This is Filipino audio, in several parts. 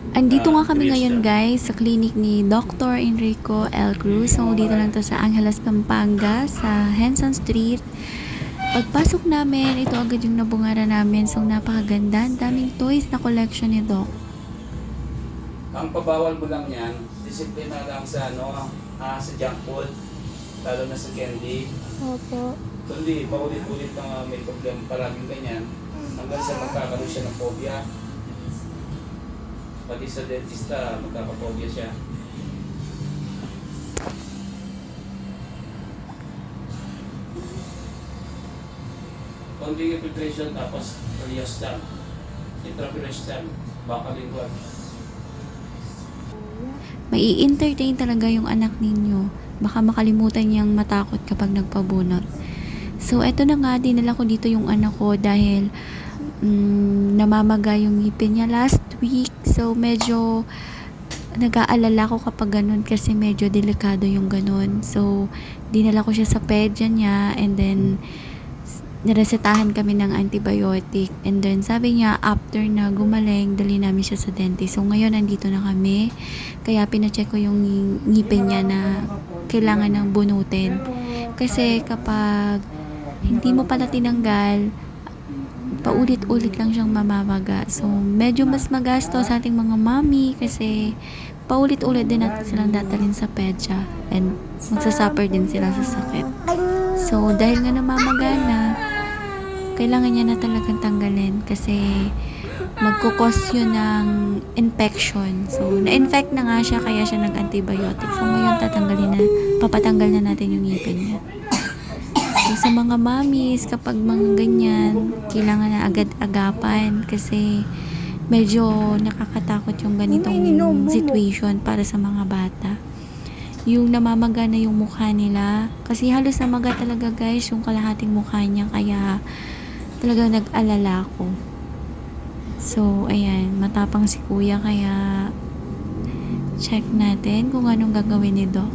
Andito nga kami ngayon guys sa clinic ni Dr. Enrico L. Cruz. So dito lang to sa Angeles, Pampanga sa Henson Street. Pagpasok namin, ito agad yung nabungara namin. So napakaganda, ang daming toys na collection ni Doc. Ang pabawal mo lang yan, disiplina lang sa sa junk food, lalo na sa candy. Opo. Kundi paulit-ulit na may problema, paraging ganyan, hanggang sa magkakaroon siya ng phobia. Pati sa dentista, magkakaphobia siya. Konting infiltration tapos periostal. Intraperistal, bakalingual. Mai entertain talaga yung anak ninyo. Baka makalimutan niyang matakot kapag nagpabunot. So eto na nga, dinala ko dito yung anak ko dahil namamaga yung ngipin niya last week. So medyo nag-aalala ko kapag ganun kasi medyo delikado yung ganun. So dinala ko siya sa pedya niya and then niresetahan kami ng antibiotic. And then sabi niya after na gumaling, dali namin siya sa dentist. So ngayon nandito na kami. Kaya pinacheck ko yung ngipin niya na kailangan ng bunutin. Kasi kapag hindi mo pala tinanggal, paulit-ulit lang siyang mamamaga. So, medyo mas magasto sa ating mga mami kasi paulit-ulit din natin silang datalin sa pedya and magsasuffer din sila sa sakit. So, dahil nga namamaga na, kailangan niya na talagang tanggalin kasi magkukos yun ng infection. So, na-infect na nga siya kaya siya nag-antibiotic. So, ngayon papatanggal na natin yung ngipin niya. So, sa mga mamis, kapag mga ganyan, kailangan na agad-agapan kasi medyo nakakatakot yung ganitong situation para sa mga bata. Yung namamaga na yung mukha nila. Kasi halos namaga talaga guys yung kalahating mukha niya kaya talaga nag-alala ko. So, ayan, matapang si kuya kaya check natin kung anong gagawin ni Doc.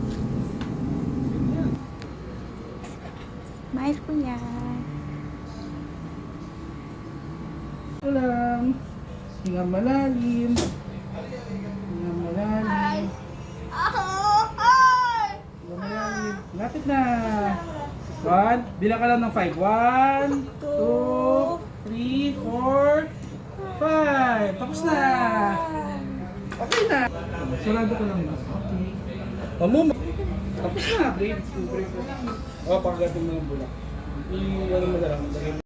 Bye, kuya. Lang. Hinga malalim. Hinga malalim. Hinga malalim. Lapit na. 1. Bilang ka lang ng 5. 1, 2, 3, 4, 5. Tapos na. Okay na. Sarado ko lang. Okay. Tapos na. Break. Oh, pagdating mo yung bulak. Ano mo na lang.